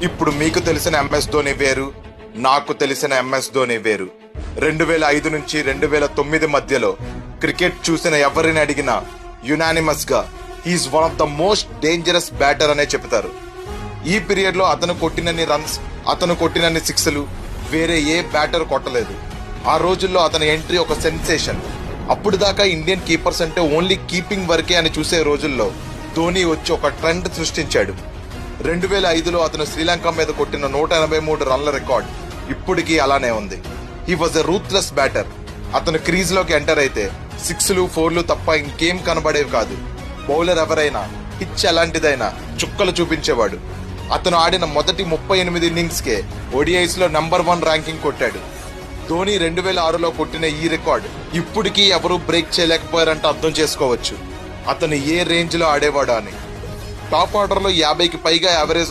ఇప్పుడు మీకు తెలిసిన ఎంఎస్ ధోని వేరు, నాకు తెలిసిన ఎంఎస్ ధోని వేరు. 2005 నుంచి 2009 మధ్యలో క్రికెట్ చూసిన ఎవరిని అడిగినా యునానిమస్ గా he's one of the most dangerous batter అనే చెప్తారు. ఈ పీరియడ్ లో అతను కొట్టినన్ని రన్స్, అతను కొట్టినన్ని సిక్స్లు వేరే ఏ బ్యాటర్ కొట్టలేదు. ఆ రోజుల్లో అతని ఎంట్రీ ఒక సెన్సేషన్. అప్పుడు దాకా ఇండియన్ కీపర్స్ అంటే ఓన్లీ కీపింగ్ వరకే అని చూసే రోజుల్లో ధోని వచ్చి ఒక ట్రెండ్ సృష్టించాడు. 2005లో అతను శ్రీలంక మీద కొట్టిన 183 రన్ల రికార్డ్ ఇప్పటికీ అలానే ఉంది. He was a ruthless batter. అతను క్రీజ్ లోకి ఎంటర్ అయితే సిక్స్లు, ఫోర్లు తప్ప ఇంకేం కనబడేవి కాదు. బౌలర్ ఎవరైనా, పిచ్ ఎలాంటిదైనా చుక్కలు చూపించేవాడు. అతను ఆడిన మొదటి 38 ఇన్నింగ్స్ కే ODIs లో నంబర్ 1 ర్యాంకింగ్ కొట్టాడు. ధోని 2006లో కొట్టిన ఈ రికార్డ్ ఇప్పటికీ ఎవరూ బ్రేక్ చేయలేకపోయారంటే అర్థం చేసుకోవచ్చు అతను ఏ రేంజ్ లో ఆడేవాడు అని. టాప్ ఆర్డర్ లో 50కి పైగా యావరేజ్